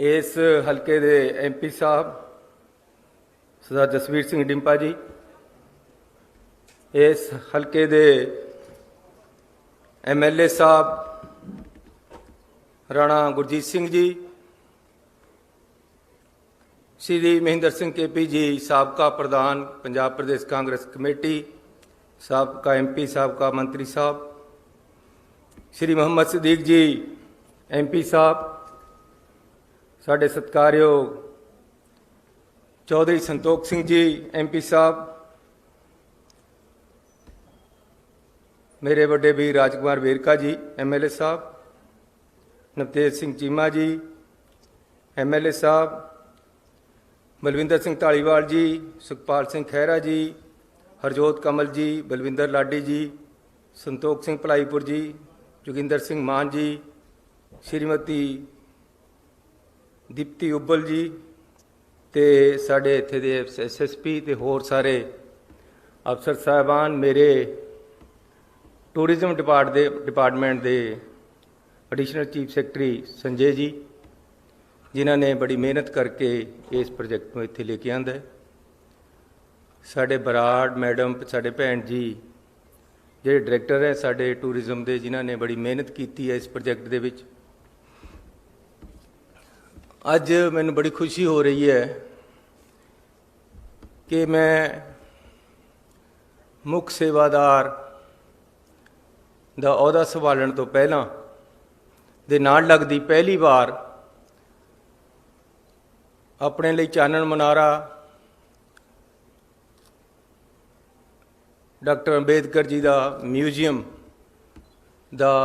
इस हल्के दे MP साहब सरदार जसवीर सिंह डिंपा जी, इस हल्के दे MLA साहब राणा गुरजीत सिंह जी, श्री महेंद्र सिंह KP जी साबका प्रधान पंजाब प्रदेश कांग्रेस कमेटी, साबका MP साबका मंत्री साहब, श्री मोहम्मद सदीक जी MP साहब, साढ़े सत्कारयोग चौधरी संतोख सिंह जी MP साहब, मेरे बड़े भी राजकुमार वेरका जी MLA साहब, नवतेज सिंह चीमा जी MLA साहब, बलविंदर सिंह धालीवाल जी, सुखपाल सिंह खैरा जी, हरजोत कमल जी, बलविंदर लाडी जी, संतोख सिंह भलाईपुर जी, जोगिंदर सिंह मान जी, श्रीमती दीप्ति उब्बल जी, ते साढ़े इत्थे दे SSP ते होर सारे अफसर साहबान, मेरे टूरिज्म डिपार्टमेंट दे additional chief secretary Sanjay ji, जिन्हों ने बड़ी मेहनत करके इस प्रोजेक्ट को इत्थे लेके आंदा है, साढ़े बराड़ मैडम, साढ़े भैन जी जो डायरैक्टर है साढ़े टूरिज्म के, जिन्होंने बड़ी मेहनत की है इस प्रोजेक्ट दे विच। अज मैनूं बड़ी खुशी हो रही है कि मैं मुख सेवादार दा अहुदा संभालण तो पहलां दे नाल लगदी पहली बार अपने लिए चानन मुनारा डॉक्टर अंबेडकर जी का म्यूजियम का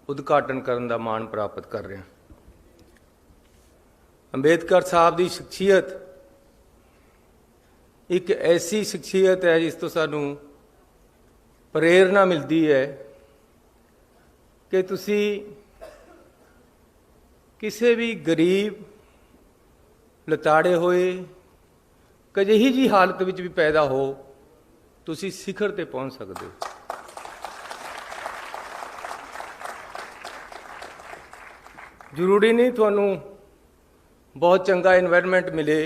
उद्घाटन करने का माण प्राप्त कर रहे हैं। अंबेडकर साहब की शख्सियत एक ऐसी शख्सियत है जिस तो सानू प्रेरणा मिलती है कि तुसी किसी भी गरीब लताड़े होए कजिही जी हालत विच भी पैदा हो, तुसी शिखर ते पहुंच सकते हो। जरूरी नहीं तुहानू बहुत चंगा एनवायरनमेंट मिले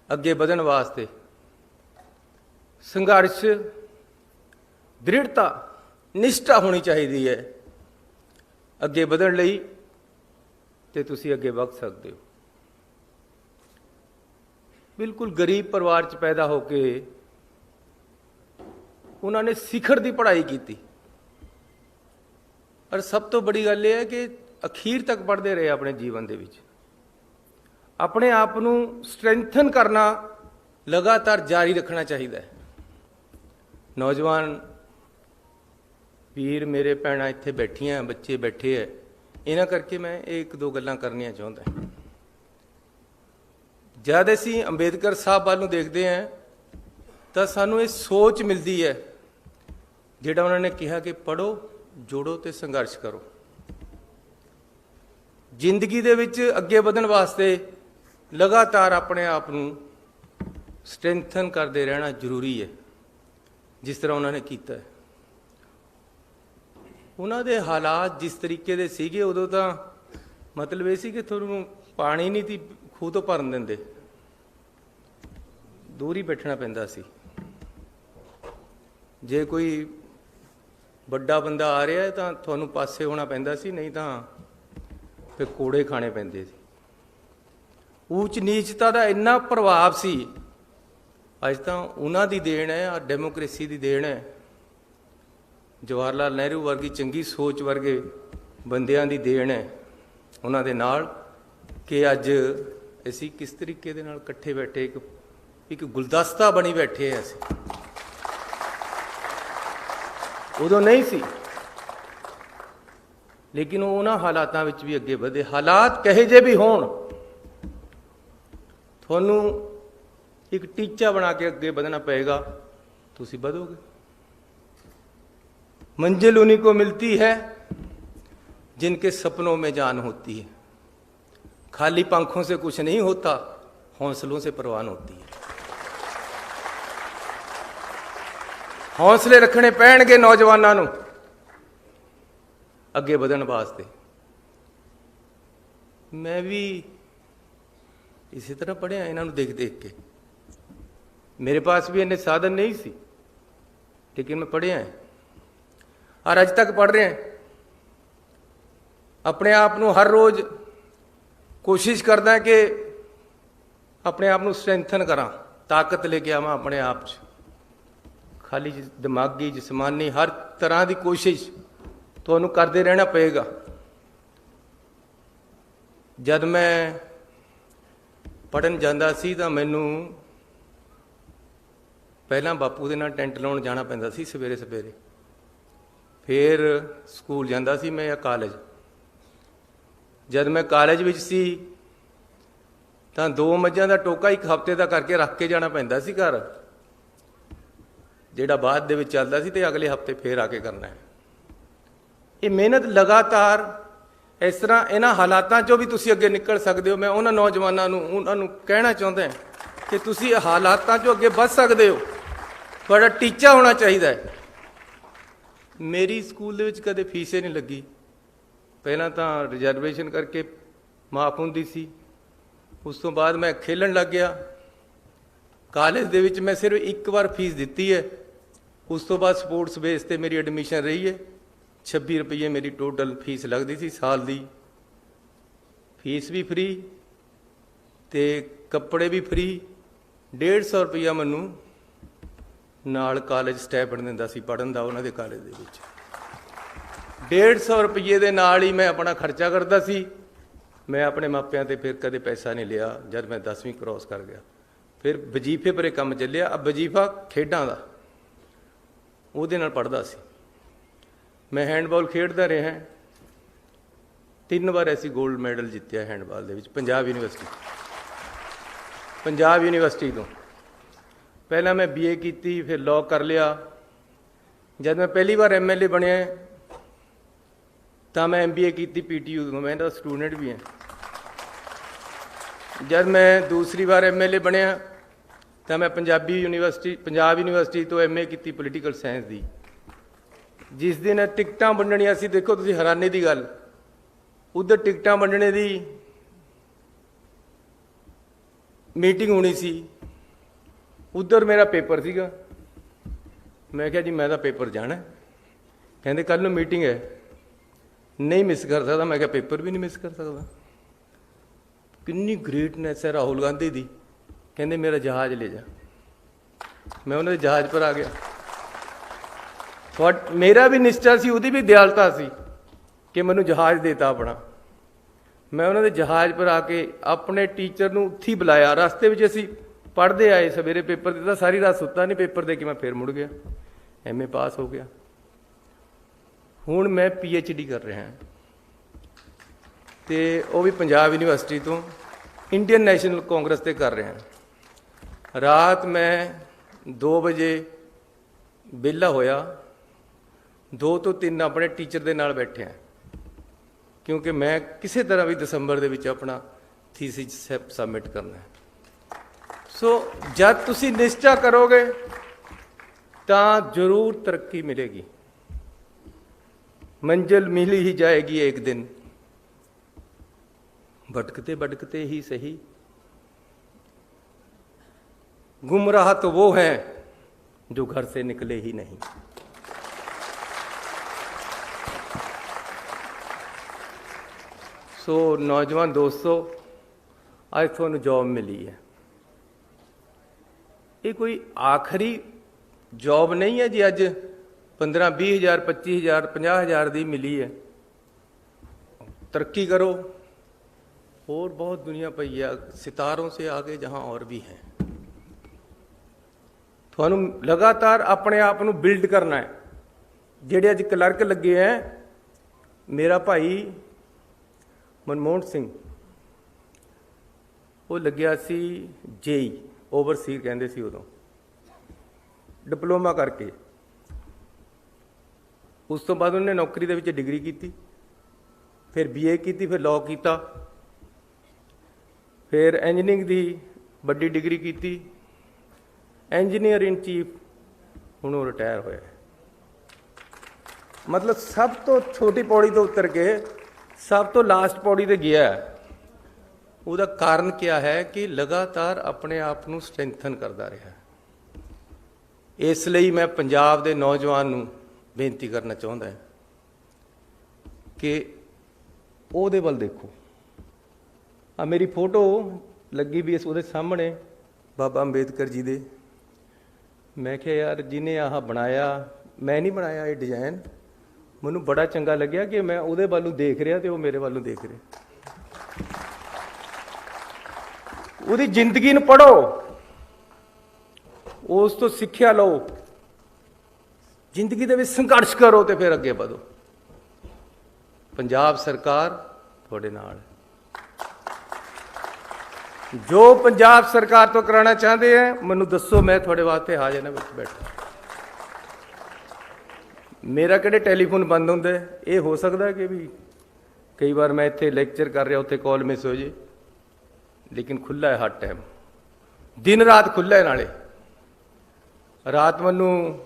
अगे बढ़न वास्ते, संघर्ष दृढ़ता निष्ठा होनी चाहिए है अगे बढ़न लई, ते तुसी अगे बढ़ सकते हो। बिल्कुल गरीब परिवार च पैदा होके उन्होंने शिखर की पढ़ाई की, और सब तो बड़ी गल यह है कि अखीर तक पढ़ते रहे अपने जीवन के विच। अपने आप को स्ट्रेंथन करना लगातार जारी रखना चाहिए है। नौजवान वीर मेरे भैन इत्थे बैठियां, बच्चे बैठे है, इन्हां करके मैं एक दो गल्लां करनियां चाहुंदा। जद असीं अंबेडकर साहब वाल नूं देखते हैं तो सानूं ये सोच मिलती है जिहड़ा उन्होंने कहा कि पढ़ो, जोड़ो ते संघर्ष करो। जिंदगी दे विच अगे बढ़न वास्ते लगातार अपने आप को स्ट्रेंथन करते रहना जरूरी है, जिस तरह उन्होंने किया है। उन्होंने हालात जिस तरीके दे सीगे उदों तो मतलब ये सी कि तुहानूं पानी नहीं थी खूह तो भरन देंदे, दूर ही बैठना पैंदा सी। जे कोई बड़ा बंदा आ रहा है तो तुहानूं पासे होना पैंदा सी, नहीं तो फिर कोड़े खाने पैंदे सी। ऊच नीचता का इन्ना प्रभाव सी। अज तो उन्हां दी देन है और डेमोक्रेसी की देन है, जवाहर लाल नेहरू वर्गी चंगी सोच वर्गे बंदियां दी देन है उन्हां दे नाल कि अज असी किस तरीके दे नाल कट्ठे बैठे एक गुलदस्ता बनी बैठे हैं। असी उदों नहीं सी, लेकिन उन्हां हालातां विच भी अगे बढ़े। हालात कहे जे भी होण, तुहानूं एक टीचा बना के अगे बढ़ना पएगा, तुसीं बढ़ोगे। मंजिल उन्हीं को मिलती है जिनके सपनों में जान होती है। खाली पंखों से कुछ नहीं होता, हौसलों से परवान होती है। हौसले रखने पैणगे नौजवानों नूं अगे बढ़न वास्ते। मैं भी इसी तरह पढ़िया इन्हों देख देख के। मेरे पास भी इन्ने साधन नहीं सी, लेकिन मैं पढ़िया है और अज तक पढ़ रहे हैं। अपने आप को हर रोज़ कोशिश करदा कि अपने आप को स्ट्रेंथन करा, ताकत लेके आवा अपने आप च। खाली दिमागी जिसमानी हर तरह की कोशिश तुहानूं करते रहना पेगा। जब मैं पढ़न जांदा सी तां मैनूं पहलां बापू दे नाल टेंट लाउण जाना पैंदा सी सवेरे सवेरे, फिर स्कूल जांदा सी मैं या कालेज। जब मैं कालेज विच सी तां 2 मੱਝਾਂ ਦਾ टोका एक हफ्ते का करके रख के जाना पैंदा सी घर, ਜਿਹੜਾ ਬਾਅਦ ਦੇ ਵਿੱਚ ਚੱਲਦਾ ਸੀ, ਤੇ अगले हफ्ते फिर आके करना है। ये मेहनत लगातार इस तरह इन्हां हालातां चों भी तुसीं अगे निकल सकते हो। मैं उन्हां नौजवानों नूं उन्हां नूं कहना चाहुंदा कि तुसीं हालातां चों अगे वध सकते हो। तुहाडा टीचा होना चाहिए। मेरी स्कूल दे विच कदे फीस ही नहीं लगी। पहलां तां रिजर्वेशन करके माफ हुंदी सी, उस तो बाद मैं खेलन लग गया। कालेज दे विच मैं सिर्फ एक बार फीस दिती है, उस तो बाद स्पोर्ट्स बेस ते मेरी एडमिशन रही है। 26 रुपये मेरी टोटल फीस लगती सी साल दी। फीस भी फ्री ते कपड़े भी फ्री। 150 रुपया मैनू नाल कालेज स्टैपन दिंदा सी पढ़न दा। उन्हां दे कालेज दे विच 150 रुपये दे नाल ही मैं अपना खर्चा करता सी। मैं अपने मापियां ते फिर कदे पैसा नहीं लिया। जब मैं 10वीं क्रॉस कर गया फिर वजीफे परे काम चलिया। अब वजीफा खेडां दा, उहदे नाल पढ़दा सी। मैं हैंडबॉल खेडदा रहा, 3 बार ऐसी गोल्ड मैडल जितया हैंडबॉल दे विच पंजाब यूनीवर्सिटी तो। पहला मैं BA की, फिर लॉ कर लिया। जब मैं पहली बार MLA बनया तो मैं MBA की PTU तो, मैं तो स्टूडेंट भी हैं। जब मैं दूसरी बार MLA बनया तो मैं पंजाब यूनीवर्सिटी तो MA की पोलीटिकल साइंस दी। जिस दिन टिकटां वंडणियां सी, देखो तुसीं हैरानी की गल, उधर टिकटां वंडने की मीटिंग होनी सी, उधर मेरा पेपर सीगा। मैं कहा जी मैं तो पेपर जाना। कहते कल नूं मीटिंग है, नहीं मिस कर सकता। मैं कहा पेपर भी नहीं मिस कर सकता। कितनी ग्रेटनेस है राहुल गांधी दी। कहते मेरा जहाज़ ले जा। मैं उन्होंने जहाज़ पर आ गया। मेरा भी निष्ठा सी, उहदी भी दयालता सी कि मैनूं जहाज़ देता अपना। मैं उन्होंने जहाज़ पर आके अपने टीचर नूं उत्थे ही बुलाया। रस्ते में असीं पढ़ते आए, सवेरे पेपर दिता, सारी रात सुता नहीं। पेपर दे के मैं फिर मुड़ गया, MA पास हो गया। हुण मैं PhD कर रहा हैं, तो वह भी पंजाब यूनीवर्सिटी तो इंडियन नैशनल कांग्रेस से कर रहे हैं। रात मैं 2 बजे विहला होया, 2 तो 3 अपने टीचर के नाल बैठे हैं, क्योंकि मैं किसी तरह भी दसंबर दे विच अपना थीसिस सबमिट करना है। सो जब तुसी निश्चा करोगे तो जरूर तरक्की मिलेगी। मंजिल मिल ही जाएगी एक दिन। भटकते भटकते ही सही, गुमराह तो वो हैं जो घर से निकले ही नहीं। सो नौजवान दोस्तों, आज तुहानूं जॉब मिली है। ये कोई आखिरी जॉब नहीं है जी अज 15-20 हज़ार 25 हज़ार 50 हज़ार की मिली है। तरक्की करो, और बहुत दुनिया पई है सितारों से आगे जहाँ और भी हैं। तुहानूं लगातार अपने आप को बिल्ड करना है। जिहड़े अज क्लर्क लगे हैं, मेरा भाई मनमोहन सिंह वो लग्या सी JEE ओवरसीर कहंदे सी उदों, डिप्लोमा करके। उस तो बाद उन्हें नौकरी दे विच डिग्री की, फिर BA की, फिर लॉ किया, फिर इंजीनियरिंग की बड़ी डिग्री की, इंजीनियर इन चीफ हुण वो रिटायर होया। मतलब सब तो छोटी पौड़ी तो उतर के सब तो लास्ट पौड़ी ते गया है। ਉਹਦਾ ਕਾਰਨ ਕਿਆ ਹੈ ਕਿ ਲਗਾਤਾਰ ਆਪਣੇ ਆਪ ਨੂੰ ਸਟਰੈਂਥਨ ਕਰਦਾ ਰਿਹਾ। ਇਸ ਲਈ ਮੈਂ ਪੰਜਾਬ ਦੇ ਨੌਜਵਾਨ ਨੂੰ ਬੇਨਤੀ ਕਰਨਾ ਚਾਹੁੰਦਾ ਕਿ ਉਹਦੇ ਵੱਲ ਦੇਖੋ। ਆ ਮੇਰੀ ਫੋਟੋ ਲੱਗੀ ਵੀ ਇਸ ਉਹਦੇ ਸਾਹਮਣੇ ਬਾਬਾ ਅੰਬੇਦਕਰ ਜੀ ਦੇ। ਮੈਂ ਕਿਹਾ ਯਾਰ ਜਿਹਨੇ ਆਹ ਬਣਾਇਆ, ਮੈਂ ਨਹੀਂ ਬਣਾਇਆ ਇਹ ਡਿਜ਼ਾਈਨ, ਮੈਨੂੰ ਬੜਾ ਚੰਗਾ ਲੱਗਿਆ ਕਿ ਮੈਂ ਉਹਦੇ ਵੱਲ ਨੂੰ ਦੇਖ ਰਿਹਾ ਤੇ ਉਹ ਮੇਰੇ ਵੱਲ ਨੂੰ ਦੇਖ ਰਿਹਾ। ਉਹਦੀ ਜ਼ਿੰਦਗੀ ਨੂੰ ਪੜ੍ਹੋ, ਉਸ ਤੋਂ ਸਿੱਖਿਆ ਲਓ, ਜ਼ਿੰਦਗੀ ਦੇ ਵਿੱਚ ਸੰਘਰਸ਼ ਕਰੋ ਤੇ ਫਿਰ ਅੱਗੇ ਵਧੋ। ਪੰਜਾਬ ਸਰਕਾਰ ਤੁਹਾਡੇ ਨਾਲ ਹੈ। ਜੋ ਪੰਜਾਬ ਸਰਕਾਰ ਤੋਂ ਕਰਾਉਣਾ ਚਾਹੁੰਦੇ ਹੈ ਮੈਨੂੰ ਦੱਸੋ, ਮੈਂ ਤੁਹਾਡੇ ਵਾਸਤੇ ਹਾਜ਼ਰ ਹਾਂ ਵਿੱਚ ਬੈਠਾ। ਮੇਰਾ ਕਿਹੜੇ ਟੈਲੀਫੋਨ ਬੰਦ ਹੁੰਦਾ? ਇਹ ਹੋ ਸਕਦਾ ਕਿ ਵੀ ਕਈ ਵਾਰ ਮੈਂ ਇੱਥੇ ਲੈਕਚਰ ਕਰ ਰਿਹਾ, ਉੱਥੇ ਕਾਲ ਮਿਸ ਹੋ ਜੇ, ਲੇਕਿਨ ਖੁੱਲ੍ਹਾ ਹੈ ਹਰ ਟਾਈਮ, ਦਿਨ ਰਾਤ ਖੁੱਲ੍ਹਾ ਹੈ। ਨਾਲੇ ਰਾਤ ਮੈਨੂੰ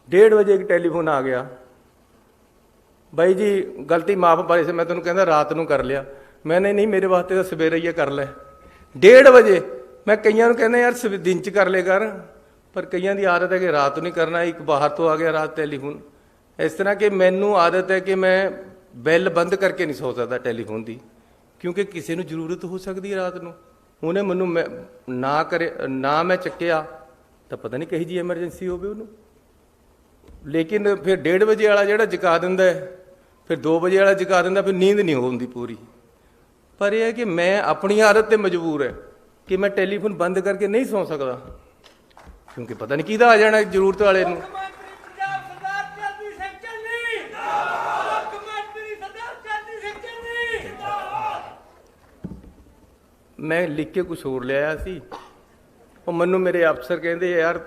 1:30 ਵਜੇ ਇੱਕ ਟੈਲੀਫੋਨ ਆ ਗਿਆ, ਬਾਈ ਜੀ ਗਲਤੀ ਮਾਫ ਪਾਈ ਸੀ, ਮੈਂ ਤੁਹਾਨੂੰ ਕਹਿੰਦਾ ਰਾਤ ਨੂੰ ਕਰ ਲਿਆ। ਮੈਂ ਨਹੀਂ ਮੇਰੇ ਵਾਸਤੇ ਤਾਂ ਸਵੇਰੇ ਹੀ ਕਰ ਲੈ। 1:30 ਵਜੇ ਮੈਂ ਕਈਆਂ ਨੂੰ ਕਹਿੰਦਾ ਯਾਰ ਦਿਨ 'ਚ ਕਰ ਲੈ ਕਰ, ਪਰ ਕਈਆਂ ਦੀ ਆਦਤ ਹੈ ਕਿ ਰਾਤ ਨੂੰ ਹੀ ਕਰਨਾ। ਇੱਕ ਬਾਹਰ ਤੋਂ ਆ ਗਿਆ ਰਾਤ ਟੈਲੀਫੋਨ। ਇਸ ਤਰ੍ਹਾਂ ਕਿ ਮੈਨੂੰ ਆਦਤ ਹੈ ਕਿ ਮੈਂ ਬੈਲ ਬੰਦ ਕਰਕੇ ਨਹੀਂ ਸੌ ਸਕਦਾ ਟੈਲੀਫੋਨ ਦੀ, ਕਿਉਂਕਿ ਕਿਸੇ ਨੂੰ ਜ਼ਰੂਰਤ ਹੋ ਸਕਦੀ ਹੈ ਰਾਤ ਨੂੰ। ਉਹਨੇ ਮੈਨੂੰ ਨਾ ਮੈਂ ਚੱਕਿਆ ਤਾਂ ਪਤਾ ਨਹੀਂ ਕਹੀ ਜੀ ਐਮਰਜੈਂਸੀ ਹੋਵੇ ਉਹਨੂੰ। ਲੇਕਿਨ ਫਿਰ 1:30 ਵਜੇ ਵਾਲਾ ਜਿਹੜਾ ਜਗਾ ਦਿੰਦਾ ਹੈ, ਫਿਰ 2 ਵਜੇ ਵਾਲਾ ਜਗਾ ਦਿੰਦਾ, ਫਿਰ ਨੀਂਦ ਨਹੀਂ ਹੁੰਦੀ ਪੂਰੀ। ਪਰ ਇਹ ਹੈ ਕਿ ਮੈਂ ਆਪਣੀ ਆਦਤ 'ਤੇ ਮਜਬੂਰ ਹੈ ਕਿ ਮੈਂ ਟੈਲੀਫੋਨ ਬੰਦ ਕਰਕੇ ਨਹੀਂ ਸੌ ਸਕਦਾ, ਕਿਉਂਕਿ ਪਤਾ ਨਹੀਂ ਕਿਹਦਾ ਆ ਜਾਣਾ ਜ਼ਰੂਰਤ ਵਾਲੇ ਨੂੰ। ਮੈਂ ਲਿਖ ਕੇ ਕੁਝ ਹੋਰ ਲਿਆਇਆ ਸੀ, ਉਹ ਮੈਨੂੰ ਮੇਰੇ ਅਫਸਰ ਕਹਿੰਦੇ ਯਾਰ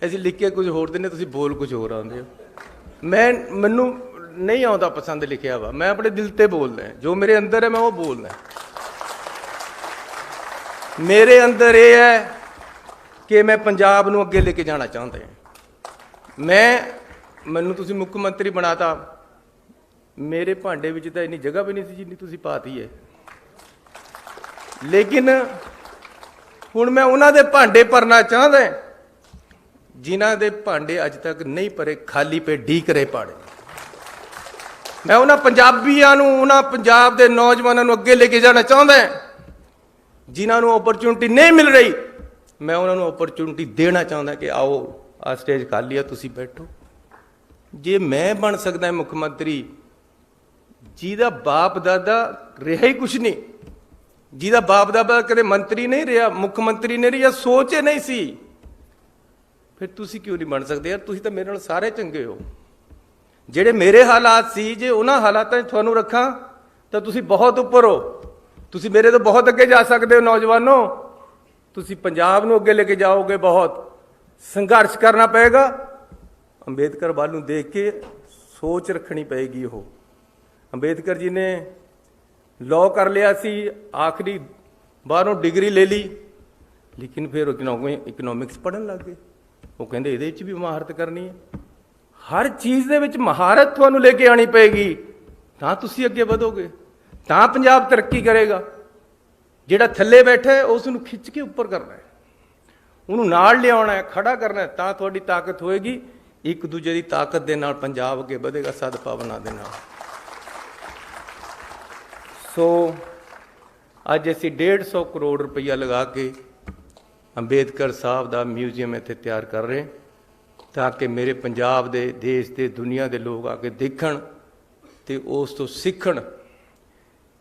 ਅਸੀਂ ਲਿਖ ਕੇ ਕੁਝ ਹੋਰ ਦਿੰਦੇ, ਤੁਸੀਂ ਬੋਲ ਕੁਝ ਹੋਰ ਆਉਂਦੇ ਹੋ। ਮੈਨੂੰ ਨਹੀਂ ਆਉਂਦਾ ਪਸੰਦ ਲਿਖਿਆ ਵਾ, ਮੈਂ ਆਪਣੇ ਦਿਲ ਤੇ ਬੋਲਦਾ, ਜੋ ਮੇਰੇ ਅੰਦਰ ਹੈ ਮੈਂ ਉਹ ਬੋਲਦਾ। ਮੇਰੇ ਅੰਦਰ ਇਹ ਹੈ ਕਿ ਮੈਂ ਪੰਜਾਬ ਨੂੰ ਅੱਗੇ ਲੈ ਕੇ ਜਾਣਾ ਚਾਹੁੰਦਾ ਹਾਂ। ਮੈਨੂੰ ਤੁਸੀਂ ਮੁੱਖ ਮੰਤਰੀ ਬਣਾਤਾ, ਮੇਰੇ ਭਾਂਡੇ ਵਿੱਚ ਤਾਂ ਇੰਨੀ ਜਗ੍ਹਾ ਵੀ ਨਹੀਂ ਸੀ ਜਿੰਨੀ ਤੁਸੀਂ ਪਾਤੀ ਹੈ। ਲੇਕਿਨ ਹੁਣ ਮੈਂ ਉਹਨਾਂ ਦੇ ਭਾਂਡੇ ਭਰਨਾ ਚਾਹੁੰਦਾ ਜਿਨ੍ਹਾਂ ਦੇ ਭਾਂਡੇ ਅੱਜ ਤੱਕ ਨਹੀਂ ਭਰੇ, ਖਾਲੀ ਪੇ ਢੀਕ ਰਹੇ ਪਾੜੇ। ਮੈਂ ਉਹਨਾਂ ਪੰਜਾਬੀਆਂ ਨੂੰ, ਉਹਨਾਂ ਪੰਜਾਬ ਦੇ ਨੌਜਵਾਨਾਂ ਨੂੰ ਅੱਗੇ ਲੈ ਕੇ ਜਾਣਾ ਚਾਹੁੰਦਾ ਜਿਨ੍ਹਾਂ ਨੂੰ ਓਪਰਚੁਨਿਟੀ ਨਹੀਂ ਮਿਲ ਰਹੀ। ਮੈਂ ਉਹਨਾਂ ਨੂੰ ਓਪਰਚੁਨਿਟੀ ਦੇਣਾ ਚਾਹੁੰਦਾ ਕਿ ਆਓ ਆ ਸਟੇਜ ਖਾਲੀ ਆ, ਤੁਸੀਂ ਬੈਠੋ। ਜੇ ਮੈਂ ਬਣ ਸਕਦਾ ਮੁੱਖ ਮੰਤਰੀ ਜਿਹਦਾ ਬਾਪ ਦਾਦਾ ਰਿਹਾ ਹੀ ਕੁਛ ਨਹੀਂ, ਜਿਹਦਾ ਬਾਪ ਦਾਦਾ ਕਦੇ ਮੰਤਰੀ ਨਹੀਂ ਰਿਹਾ, ਮੁੱਖ ਮੰਤਰੀ ਨਹੀਂ ਰਿਹਾ, ਸੋਚ ਹੀ ਨਹੀਂ ਸੀ, ਫਿਰ ਤੁਸੀਂ ਕਿਉਂ ਨਹੀਂ ਬਣ ਸਕਦੇ? ਯਾਰ ਤੁਸੀਂ ਤਾਂ ਮੇਰੇ ਨਾਲ ਸਾਰੇ ਚੰਗੇ ਹੋ। ਜਿਹੜੇ ਮੇਰੇ ਹਾਲਾਤ ਸੀ, ਜੇ ਉਹਨਾਂ ਹਾਲਾਤਾਂ 'ਚ ਤੁਹਾਨੂੰ ਰੱਖਾਂ ਤਾਂ ਤੁਸੀਂ ਬਹੁਤ ਉੱਪਰ ਹੋ, ਤੁਸੀਂ ਮੇਰੇ ਤੋਂ ਬਹੁਤ ਅੱਗੇ ਜਾ ਸਕਦੇ ਹੋ। ਨੌਜਵਾਨੋ, ਤੁਸੀਂ ਪੰਜਾਬ ਨੂੰ ਅੱਗੇ ਲੈ ਕੇ ਜਾਓਗੇ, ਬਹੁਤ ਸੰਘਰਸ਼ ਕਰਨਾ ਪਏਗਾ। ਅੰਬੇਦਕਰ ਵੱਲ ਨੂੰ ਦੇਖ ਕੇ ਸੋਚ ਰੱਖਣੀ ਪਏਗੀ। ਉਹ ਅੰਬੇਦਕਰ ਜੀ ਨੇ ਲਾਅ ਕਰ ਲਿਆ ਸੀ, ਆਖਰੀ ਬਾਹਰੋਂ ਡਿਗਰੀ ਲੈ ਲਈ, ਲੇਕਿਨ ਫਿਰ ਇਕਨੋਮਿਕਸ ਪੜ੍ਹਨ ਲੱਗ ਗਏ। ਉਹ ਕਹਿੰਦੇ ਇਹਦੇ 'ਚ ਵੀ ਮਹਾਰਤ ਕਰਨੀ ਹੈ। ਹਰ ਚੀਜ਼ ਦੇ ਵਿੱਚ ਮਹਾਰਤ ਤੁਹਾਨੂੰ ਲੈ ਕੇ ਆਉਣੀ ਪਏਗੀ, ਤਾਂ ਤੁਸੀਂ ਅੱਗੇ ਵਧੋਗੇ, ਤਾਂ ਪੰਜਾਬ ਤਰੱਕੀ ਕਰੇਗਾ। ਜਿਹੜਾ ਥੱਲੇ ਬੈਠਾ ਹੈ ਉਸ ਨੂੰ ਖਿੱਚ ਕੇ ਉੱਪਰ ਕਰਨਾ ਹੈ, ਉਹਨੂੰ ਨਾਲ ਲਿਆਉਣਾ ਹੈ, ਖੜਾ ਕਰਨਾ ਹੈ, ਤਾਂ ਤੁਹਾਡੀ ਤਾਕਤ ਹੋਏਗੀ। ਇੱਕ ਦੂਜੇ ਦੀ ਤਾਕਤ ਦੇ ਨਾਲ ਪੰਜਾਬ ਅੱਗੇ ਵਧੇਗਾ, ਸਦਭਾਵਨਾ ਦੇ ਨਾਲ। ਸੋ ਅੱਜ ਅਸੀਂ 150 ਕਰੋੜ ਰੁਪਈਆ ਲਗਾ ਕੇ ਅੰਬੇਦਕਰ ਸਾਹਿਬ ਦਾ ਮਿਊਜ਼ੀਅਮ ਇੱਥੇ ਤਿਆਰ ਕਰ ਰਹੇ, ਤਾਂ ਕਿ ਮੇਰੇ ਪੰਜਾਬ ਦੇ, ਦੇਸ਼ ਦੇ, ਦੁਨੀਆ ਦੇ ਲੋਕ ਆ ਕੇ ਦੇਖਣ ਤੇ ਉਸ ਤੋਂ ਸਿੱਖਣ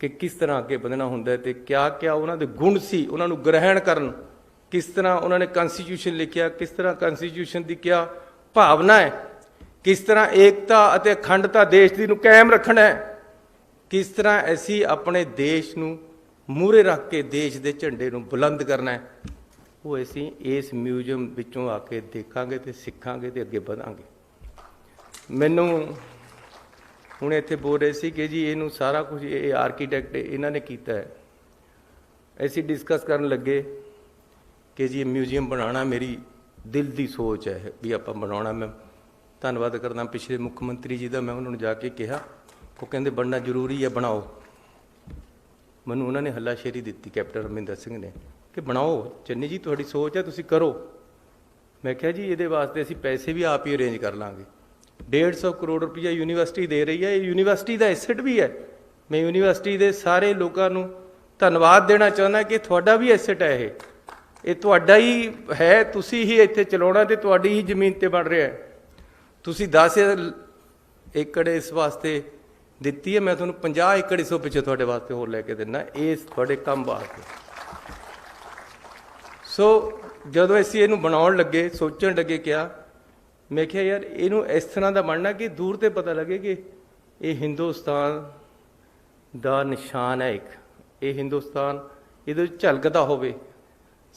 ਕਿ ਕਿਸ ਤਰ੍ਹਾਂ ਅੱਗੇ ਵਧਣਾ ਹੁੰਦਾ ਤੇ ਕਿਆ ਕਿਆ ਉਹਨਾਂ ਦੇ ਗੁਣ ਸੀ, ਉਹਨਾਂ ਨੂੰ ਗ੍ਰਹਿਣ ਕਰਨ। ਕਿਸ ਤਰ੍ਹਾਂ ਉਹਨਾਂ ਨੇ ਕਨਸਟੀਟਿਊਸ਼ਨ ਲਿਖਿਆ, ਕਿਸ ਤਰ੍ਹਾਂ ਕਨਸਟੀਟਿਊਸ਼ਨ ਦੀ ਕਿਆ ਭਾਵਨਾ ਹੈ, ਕਿਸ ਤਰ੍ਹਾਂ ਏਕਤਾ ਅਤੇ ਅਖੰਡਤਾ ਦੇਸ਼ ਦੀ ਨੂੰ ਕਾਇਮ ਰੱਖਣਾ ਹੈ, ਕਿਸ ਤਰ੍ਹਾਂ ਅਸੀਂ ਆਪਣੇ ਦੇਸ਼ ਨੂੰ ਮੂਹਰੇ ਰੱਖ ਕੇ ਦੇਸ਼ ਦੇ ਝੰਡੇ ਨੂੰ ਬੁਲੰਦ ਕਰਨਾ ਹੈ। ਉਹ ਅਸੀਂ ਇਸ ਮਿਊਜ਼ੀਅਮ ਵਿੱਚੋਂ ਆ ਕੇ ਦੇਖਾਂਗੇ ਤੇ ਸਿੱਖਾਂਗੇ ਤੇ ਅੱਗੇ ਵਧਾਂਗੇ। ਮੈਨੂੰ ਹੁਣ ਇੱਥੇ ਬੋਲ ਰਹੇ ਸੀ ਕਿ ਜੀ ਇਹਨੂੰ ਸਾਰਾ ਕੁਝ ਇਹ ਆਰਕੀਟੈਕਟ ਇਹਨਾਂ ਨੇ ਕੀਤਾ ਹੈ। ਅਸੀਂ ਡਿਸਕਸ ਕਰਨ ਲੱਗੇ ਕਿ ਜੀ ਇਹ ਮਿਊਜ਼ੀਅਮ ਬਣਾਉਣਾ ਮੇਰੀ ਦਿਲ ਦੀ ਸੋਚ ਹੈ ਵੀ ਆਪਾਂ ਬਣਾਉਣਾ। ਮੈਂ ਧੰਨਵਾਦ ਕਰਦਾ ਪਿਛਲੇ ਮੁੱਖ ਮੰਤਰੀ ਜੀ ਦਾ, ਮੈਂ ਉਹਨਾਂ ਨੂੰ ਜਾ ਕੇ ਕਿਹਾ, ਉਹ ਕਹਿੰਦੇ ਬਣਨਾ ਜ਼ਰੂਰੀ ਹੈ, ਬਣਾਓ। ਮੈਨੂੰ ਉਹਨਾਂ ਨੇ ਹੱਲਾਸ਼ੇਰੀ ਦਿੱਤੀ ਕੈਪਟਨ ਅਮਰਿੰਦਰ ਸਿੰਘ ਨੇ ਕਿ ਬਣਾਓ ਚੰਨੀ ਜੀ, ਤੁਹਾਡੀ ਸੋਚ ਹੈ, ਤੁਸੀਂ ਕਰੋ। ਮੈਂ ਕਿਹਾ ਜੀ ਇਹਦੇ ਵਾਸਤੇ ਅਸੀਂ ਪੈਸੇ ਵੀ ਆਪ ਹੀ ਅਰੇਂਜ ਕਰ ਲਾਂਗੇ। 150 ਕਰੋੜ ਰੁਪਈਆ ਯੂਨੀਵਰਸਿਟੀ ਦੇ ਰਹੀ ਹੈ, ਇਹ ਯੂਨੀਵਰਸਿਟੀ ਦਾ ਐਸੈਟ ਵੀ ਹੈ। ਮੈਂ ਯੂਨੀਵਰਸਿਟੀ ਦੇ ਸਾਰੇ ਲੋਕਾਂ ਨੂੰ ਧੰਨਵਾਦ ਦੇਣਾ ਚਾਹੁੰਦਾ ਕਿ ਤੁਹਾਡਾ ਵੀ ਐਸੈਟ ਹੈ, ਇਹ ਤੁਹਾਡਾ ਹੀ ਹੈ, ਤੁਸੀਂ ਹੀ ਇੱਥੇ ਚਲਾਉਣਾ ਤੇ ਤੁਹਾਡੀ ਹੀ ਜ਼ਮੀਨ ਤੇ ਬਣ ਰਿਹਾ ਹੈ। ਤੁਸੀਂ 10 ਏਕੜ ਇਸ ਵਾਸਤੇ ਦਿੱਤੀ ਹੈ, ਮੈਂ ਤੁਹਾਨੂੰ 50 ਏਕੜ ਇਸ ਤੋਂ ਪਿੱਛੇ ਤੁਹਾਡੇ ਵਾਸਤੇ ਹੋਰ ਲੈ ਕੇ ਦਿੰਦਾ, ਇਸ ਤੁਹਾਡੇ ਕੰਮ ਵਾਸਤੇ। ਸੋ ਜਦੋਂ ਅਸੀਂ ਇਹਨੂੰ ਬਣਾਉਣ ਲੱਗੇ, ਸੋਚਣ ਲੱਗੇ, ਕਿਹਾ ਮੈਂ ਕਿਹਾ ਯਾਰ ਇਹਨੂੰ ਇਸ ਤਰ੍ਹਾਂ ਦਾ ਬਣਨਾ ਕਿ ਦੂਰ ਤੇ ਪਤਾ ਲੱਗੇ ਕਿ ਇਹ ਹਿੰਦੁਸਤਾਨ ਦਾ ਨਿਸ਼ਾਨ ਹੈ ਇੱਕ, ਇਹ ਹਿੰਦੁਸਤਾਨ ਇਹਦੇ ਵਿੱਚ ਝਲਕਦਾ ਹੋਵੇ,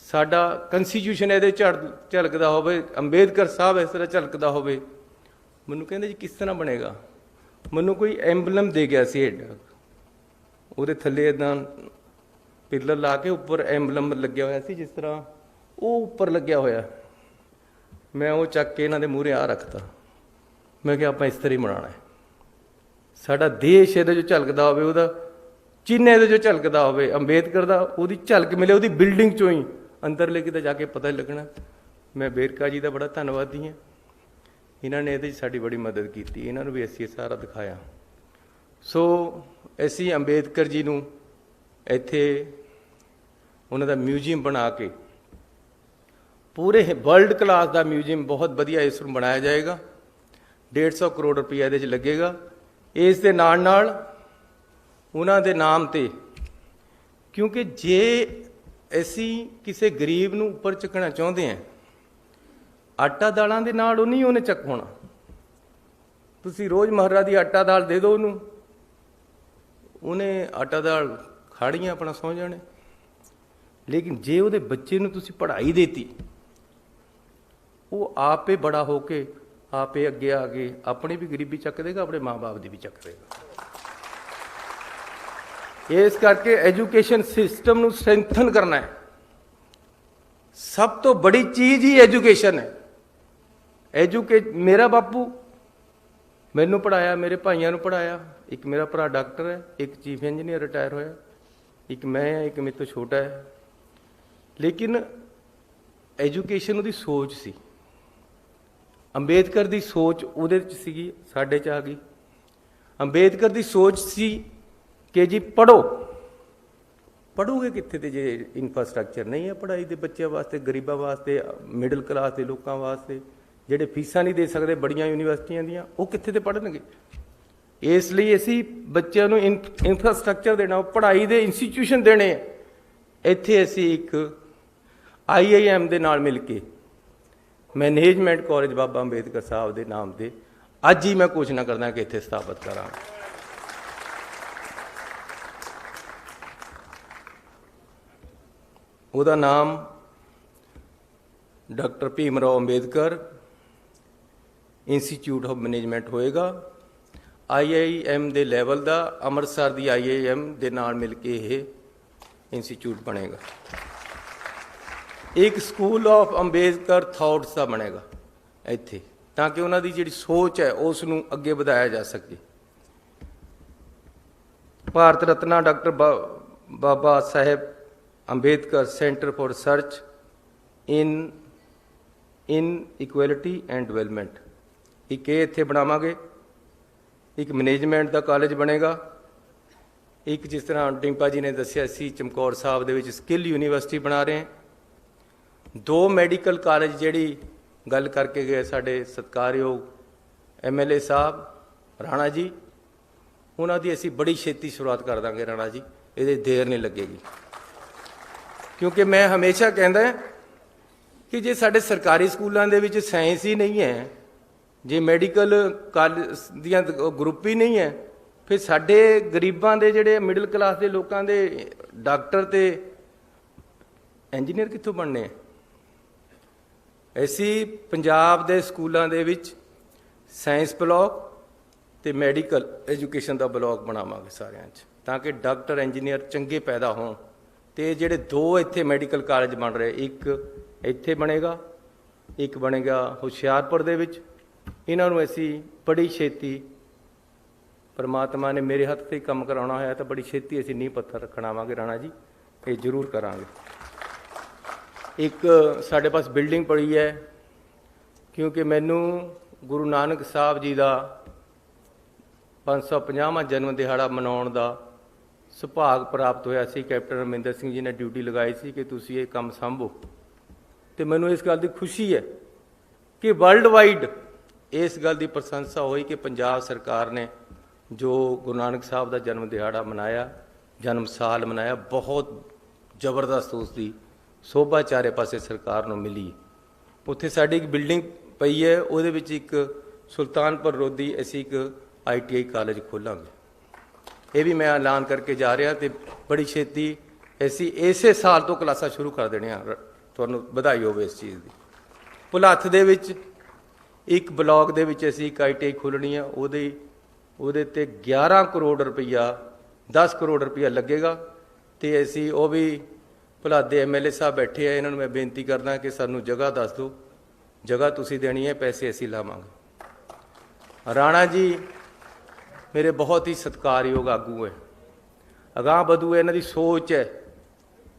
ਸਾਡਾ ਕੰਸਟੀਟਿਊਸ਼ਨ ਇਹਦੇ ਝਲਕਦਾ ਹੋਵੇ, ਅੰਬੇਦਕਰ ਸਾਹਿਬ ਇਸ ਤਰ੍ਹਾਂ ਝਲਕਦਾ ਹੋਵੇ। ਮੈਨੂੰ ਕਹਿੰਦੇ ਜੀ ਕਿਸ ਤਰ੍ਹਾਂ ਬਣੇਗਾ? ਮੈਨੂੰ ਕੋਈ ਐਂਬਲਮ ਦੇ ਗਿਆ ਸੀ ਐਡਾ, ਉਹਦੇ ਥੱਲੇ ਇੱਦਾਂ ਪਿੱਲਰ ਲਾ ਕੇ ਉੱਪਰ ਐਂਬਲਮ ਲੱਗਿਆ ਹੋਇਆ ਸੀ, ਜਿਸ ਤਰ੍ਹਾਂ ਉਹ ਉੱਪਰ ਲੱਗਿਆ ਹੋਇਆ। ਮੈਂ ਉਹ ਚੱਕ ਕੇ ਇਹਨਾਂ ਦੇ ਮੂਹਰੇ ਆ ਰੱਖਤਾ। ਮੈਂ ਕਿਹਾ ਆਪਾਂ ਇਸ ਤਰ੍ਹਾਂ ਹੀ ਬਣਾਉਣਾ ਹੈ, ਸਾਡਾ ਦੇਸ਼ ਇਹਦੇ 'ਚ ਝਲਕਦਾ ਹੋਵੇ, ਉਹਦਾ ਚਿੰਨ੍ਹ ਇਹਦੇ 'ਚ ਝਲਕਦਾ ਹੋਵੇ, ਅੰਬੇਦਕਰ ਦਾ ਉਹਦੀ ਝਲਕ ਮਿਲੇ ਉਹਦੀ ਬਿਲਡਿੰਗ 'ਚੋਂ ਹੀ, ਅੰਦਰਲੇ ਕਿਤੇ ਜਾ ਕੇ ਪਤਾ ਹੀ ਲੱਗਣਾ। ਮੈਂ ਵੇਰਕਾ ਜੀ ਦਾ ਬੜਾ ਧੰਨਵਾਦੀ ਹਾਂ, ਇਹਨਾਂ ਨੇ ਇਹਦੇ 'ਚ ਸਾਡੀ ਬੜੀ ਮਦਦ ਕੀਤੀ, ਇਹਨਾਂ ਨੂੰ ਵੀ ਅਸੀਂ ਸਾਰਾ ਦਿਖਾਇਆ। ਸੋ ਅਸੀਂ ਅੰਬੇਦਕਰ ਜੀ ਨੂੰ ਇੱਥੇ ਉਹਨਾਂ ਦਾ ਮਿਊਜ਼ੀਅਮ ਬਣਾ ਕੇ, ਪੂਰੇ ਵਰਲਡ ਕਲਾਸ ਦਾ ਮਿਊਜ਼ੀਅਮ ਬਹੁਤ ਵਧੀਆ ਇਸ ਨੂੰ ਬਣਾਇਆ ਜਾਏਗਾ। 150 ਕਰੋੜ ਰੁਪਈਆ ਇਹਦੇ 'ਚ ਲੱਗੇਗਾ। ਇਸ ਦੇ ਨਾਲ ਨਾਲ ਉਹਨਾਂ ਦੇ ਨਾਮ 'ਤੇ, ਕਿਉਂਕਿ ਜੇ ਅਸੀਂ ਕਿਸੇ ਗਰੀਬ ਨੂੰ ਉੱਪਰ ਚੱਕਣਾ ਚਾਹੁੰਦੇ ਹਾਂ, ਆਟਾ ਦਾਲਾਂ ਦੇ ਨਾਲ ਉਹ ਨਹੀਂ ਉਹਨੇ ਚੱਕ ਹੋਣਾ। ਤੁਸੀਂ ਰੋਜ਼ ਮਹਾਰਾ ਦੀ ਆਟਾ ਦਾਲ ਦੇ ਦਿਓ ਉਹਨੂੰ, ਉਹਨੇ ਆਟਾ ਦਾਲ ਖਾੜੀਆਂ ਆਪਣਾ ਸੌਂ ਜਾਣੇ। ਲੇਕਿਨ ਜੇ ਉਹਦੇ ਬੱਚੇ ਨੂੰ ਤੁਸੀਂ ਪੜ੍ਹਾਈ ਦੇਤੀ, ਉਹ ਆਪੇ ਬੜਾ ਹੋ ਕੇ ਆਪੇ ਅੱਗੇ ਆ ਕੇ ਆਪਣੀ ਵੀ ਗਰੀਬੀ ਚੱਕ ਦੇਗਾ, ਆਪਣੇ ਮਾਂ-ਬਾਪ ਦੀ ਵੀ ਚੱਕ ਦੇਗਾ। ਇਸ ਕਰਕੇ ਐਜੂਕੇਸ਼ਨ ਸਿਸਟਮ ਨੂੰ ਸਟਰੈਂਥਨ ਕਰਨਾ ਹੈ। ਸਭ ਤੋਂ ਬੜੀ ਚੀਜ਼ ਹੀ ਐਜੂਕੇਸ਼ਨ ਹੈ। ਮੇਰਾ ਬਾਪੂ ਮੈਨੂੰ ਪੜ੍ਹਾਇਆ, ਮੇਰੇ ਭਾਈਆਂ ਨੂੰ ਪੜ੍ਹਾਇਆ। ਇੱਕ ਮੇਰਾ ਭਰਾ ਡਾਕਟਰ ਹੈ, ਇੱਕ ਚੀਫ ਇੰਜੀਨੀਅਰ ਰਿਟਾਇਰ ਹੋਇਆ, ਇੱਕ ਮੈਂ ਹਾਂ, ਇੱਕ ਮੇਰੇ ਤੋਂ ਛੋਟਾ ਹੈ। ਲੇਕਿਨ ਐਜੂਕੇਸ਼ਨ ਉਹਦੀ ਸੋਚ ਸੀ, ਅੰਬੇਦਕਰ ਦੀ ਸੋਚ ਉਹਦੇ 'ਚ ਸੀਗੀ, ਸਾਡੇ 'ਚ ਆ ਗਈ। ਅੰਬੇਦਕਰ ਦੀ ਸੋਚ ਸੀ ਕਿ ਜੀ ਪੜ੍ਹੋ। ਪੜ੍ਹੋਗੇ ਕਿੱਥੇ ਤੇ ਜੇ ਇਨਫਰਾਸਟਰਕਚਰ ਨਹੀਂ ਹੈ ਪੜ੍ਹਾਈ ਦੇ ਬੱਚਿਆਂ ਵਾਸਤੇ, ਗਰੀਬਾਂ ਵਾਸਤੇ, ਮਿਡਲ ਕਲਾਸ ਦੇ ਲੋਕਾਂ ਵਾਸਤੇ, ਜਿਹੜੇ ਫੀਸਾਂ ਨਹੀਂ ਦੇ ਸਕਦੇ ਬੜੀਆਂ ਯੂਨੀਵਰਸਿਟੀਆਂ ਦੀਆਂ, ਉਹ ਕਿੱਥੇ ਤੇ ਪੜ੍ਹਨਗੇ? ਇਸ ਲਈ ਅਸੀਂ ਬੱਚਿਆਂ ਨੂੰ ਇਨਫਰਾਸਟਰਕਚਰ ਦੇਣਾ, ਪੜ੍ਹਾਈ ਦੇ ਇੰਸਟੀਟਿਊਸ਼ਨ ਦੇਣੇ। ਇੱਥੇ ਅਸੀਂ ਇੱਕ IIM ਦੇ ਨਾਲ ਮਿਲ ਕੇ ਮੈਨੇਜਮੈਂਟ ਕਾਲਜ ਬਾਬਾ ਅੰਬੇਦਕਰ ਸਾਹਿਬ ਦੇ ਨਾਮ ਤੇ ਅੱਜ ਹੀ ਮੈਂ ਘੋਸ਼ਣਾ ਕਰਦਾ ਕਿ ਇੱਥੇ ਸਥਾਪਿਤ ਕਰਾਂ। ਉਹਦਾ ਨਾਮ doctor Bhim Rao Ambedkar institute of management ਹੋਏਗਾ। IIM ਦੇ ਲੈਵਲ ਦਾ, ਅੰਮ੍ਰਿਤਸਰ ਦੀ IIM ਦੇ ਨਾਲ ਮਿਲ ਕੇ ਇਹ ਇੰਸਟੀਚਿਊਟ ਬਣੇਗਾ। ਇੱਕ ਸਕੂਲ ਆਫ ਅੰਬੇਦਕਰ ਥਾਟਸ ਦਾ ਬਣੇਗਾ ਇੱਥੇ, ਤਾਂ ਕਿ ਉਹਨਾਂ ਦੀ ਜਿਹੜੀ ਸੋਚ ਹੈ ਉਸ ਨੂੰ ਅੱਗੇ ਵਧਾਇਆ ਜਾ ਸਕੇ। Bharat Ratna doctor Baba Sahib Ambedkar centre for research in equality and development, ਇੱਕ ਇਹ ਇੱਥੇ ਬਣਾਵਾਂਗੇ। ਇੱਕ ਮੈਨੇਜਮੈਂਟ ਦਾ ਕਾਲਜ ਬਣੇਗਾ। ਇੱਕ ਜਿਸ ਤਰ੍ਹਾਂ ਡਿੰਪਾ ਜੀ ਨੇ ਦੱਸਿਆ ਸੀ, ਚਮਕੌਰ ਸਾਹਿਬ ਦੇ ਵਿੱਚ ਸਕਿੱਲ ਯੂਨੀਵਰਸਿਟੀ ਬਣਾ ਰਹੇ ਹਾਂ। 2 ਮੈਡੀਕਲ ਕਾਲਜ ਜਿਹੜੀ ਗੱਲ ਕਰਕੇ ਗਏ ਸਾਡੇ ਸਤਿਕਾਰਯੋਗ MLA ਸਾਹਿਬ ਰਾਣਾ ਜੀ, ਉਹਨਾਂ ਦੀ ਅਸੀਂ ਬੜੀ ਛੇਤੀ ਸ਼ੁਰੂਆਤ ਕਰ ਦਾਂਗੇ ਰਾਣਾ ਜੀ, ਇਹਦੇ ਦੇਰ ਨਹੀਂ ਲੱਗੇਗੀ। ਕਿਉਂਕਿ ਮੈਂ ਹਮੇਸ਼ਾ ਕਹਿੰਦਾ ਕਿ ਜੇ ਸਾਡੇ ਸਰਕਾਰੀ ਸਕੂਲਾਂ ਦੇ ਵਿੱਚ ਸਾਇੰਸ ਹੀ ਨਹੀਂ ਹੈ, ਜੇ ਮੈਡੀਕਲ ਕਾਲਜ ਦੀਆਂ ਗਰੁੱਪ ਹੀ ਨਹੀਂ ਹੈ, ਫਿਰ ਸਾਡੇ ਗਰੀਬਾਂ ਦੇ ਜਿਹੜੇ ਮਿਡਲ ਕਲਾਸ ਦੇ ਲੋਕਾਂ ਦੇ ਡਾਕਟਰ ਤੇ ਇੰਜੀਨੀਅਰ ਕਿੱਥੋਂ ਬਣਨੇ ਆ? ਅਸੀਂ ਪੰਜਾਬ ਦੇ ਸਕੂਲਾਂ ਦੇ ਵਿੱਚ ਸਾਇੰਸ ਬਲਾਕ ਤੇ ਮੈਡੀਕਲ ਐਜੂਕੇਸ਼ਨ ਦਾ ਬਲਾਕ ਬਣਾਵਾਂਗੇ ਸਾਰਿਆਂ 'ਚ, ਤਾਂ ਕਿ ਡਾਕਟਰ ਇੰਜੀਨੀਅਰ ਚੰਗੇ ਪੈਦਾ ਹੋਣ। ਤੇ ਜਿਹੜੇ 2 ਇੱਥੇ ਮੈਡੀਕਲ ਕਾਲਜ ਬਣ ਰਹੇ, ਇੱਕ ਇੱਥੇ ਬਣੇਗਾ, ਇੱਕ ਬਣੇਗਾ ਹੁਸ਼ਿਆਰਪੁਰ ਦੇ ਵਿੱਚ। ਇਹਨਾਂ ਨੂੰ ਅਸੀਂ ਬੜੀ ਛੇਤੀ परमात्मा ने मेरे हत्थ से काम कराना होया तो बड़ी छेती असीं नींह पत्थर रखण आवांगे राणा जी, ये जरूर करांगे। एक साडे पास बिल्डिंग पड़ी है, क्योंकि मैनू गुरु नानक साहब जी का 550वां जन्म दिहाड़ा मनाउण दा सुभाग प्राप्त होया सी। कैप्टन अमरिंदर सिंह जी ने ड्यूटी लगाई सी कि तुसीं ये काम संभो, तो मैनू इस गल की खुशी है कि वर्ल्ड वाइड इस गल की प्रशंसा हुई कि पंजाब सरकार ने जो गुरु नानक साहब का जन्म दिहाड़ा मनाया, जन्म साल मनाया, बहुत जबरदस्त उसकी शोभा चारे पासे सरकार को मिली। उत्थे साडी एक बिल्डिंग पई है, उहदे विच एक सुल्तानपुर लोधी असीं एक ITI कॉलेज खोलांगे। ये भी मैं ऐलान करके जा रहा, तो बड़ी छेती ऐसी इसे साल तो क्लासां शुरू कर देणियां। तुहानूं बधाई होवे इस चीज़ की। भुलੱਥ दे विच एक ब्लॉक दे विच असीं एक ITI खोलनी है, ਉਹਦੇ ਤੇ 11 करोड़ रुपया 10 करोड़ रुपया लगेगा। तो असी वो भी भुलੱਥ ਦੇ MLA साहब बैठे हैं, इन्होंने मैं बेनती करदा कि सानू जगह दस दो, जगह तुसी देनी है, पैसे असी लावांगे। राणा जी मेरे बहुत ही सत्कारयोग आगू है, अगाह बधू है, इन्हां दी सोच है,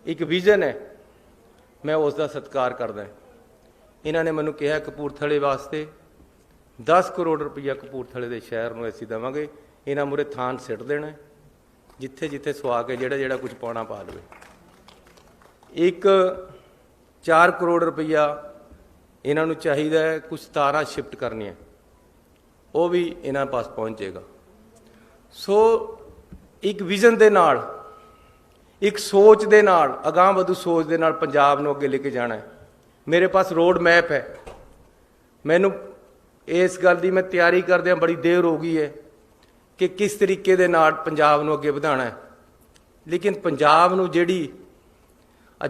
एक विजन है, मैं उसका सत्कार करदा। इन्होंने मैनू कहा कपूरथले वास्ते 10 करोड़ रुपया कपूरथले के शहर में असीं देवांगे। इन्हां मूहरे थान सिट देना, जिथे जिथे सुआ के जिहड़ा जिहड़ा कुछ पाउणा पा लवे। एक 4 करोड़ रुपया इन्हां नूं चाहीदा है, कुछ तारां शिफ्ट करनियां, वो भी इन्हां पास पहुँचेगा। सो एक विजन दे नाल, एक सोच दे नाल, अगाह वधू सोच दे नाल पंजाब नूं अगे लेके जाना है। मेरे पास रोड मैप है, मैनू इस गल की मैं तैयारी करदे बड़ी देर हो गई है कि किस तरीके दे नाल पंजाब नूं अगे वधाना है। लेकिन पंजाब नूं जिहड़ी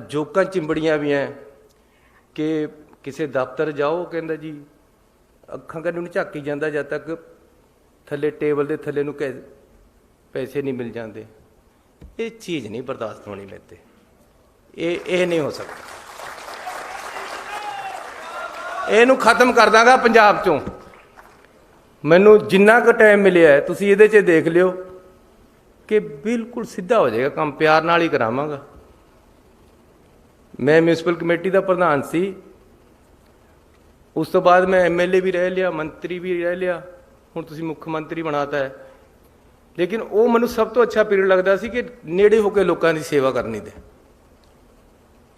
जोकां चिंबड़ियां भी हैं कि किसी दफ्तर जाओ, कहंदा जी अखां कन्नों नहीं झाकी जांदा जद तक थले टेबल के थले नूं पैसे नहीं मिल जाते। ये चीज़ नहीं बर्दाश्त होनी मेरे ते, ये नहीं हो सकता। ਇਹਨੂੰ खत्म कर दांगा पंजाब चों। मैनू जिन्ना क टाइम मिलिया है तुसीं इहदे च देख लियो कि बिल्कुल सीधा हो जाएगा काम, प्यार नाल ही करावांगा। मैं म्यूनसिपल कमेटी का प्रधान सी, उस तो बाद मैं MLA भी रह लिया, मंत्री भी रह लिया, हुण तुसीं मुख्य मंत्री बनाता है। लेकिन वो मैनू सब तो अच्छा पीरियड लगता सी कि नेड़े होकर लोगों की सेवा करनी दे।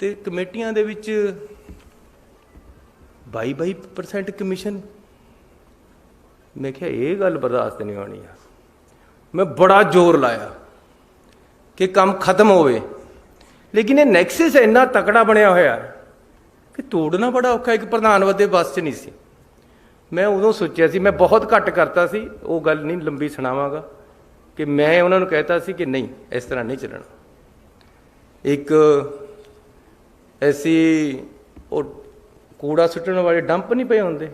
ते कमेटियां दे विच 22% कमीशन, मैं क्या ये गल बर्दाश्त नहीं होनी है। मैं बड़ा जोर लाया कि काम खत्म होवे, लेकिन ये नैक्सस इन्ना तकड़ा बनया होया कि तोड़ना बड़ा औखा। एक प्रधान वदे बस च नहीं सी। मैं उदों सोचा सी, मैं बहुत घट करता सी, वो गल नहीं लंबी सुनावांगा कि मैं उन्होंने कहता सी कि नहीं इस तरह नहीं चलना। एक ऐसी कूड़ा सुट्टण वाले डंप नहीं पे होंदे,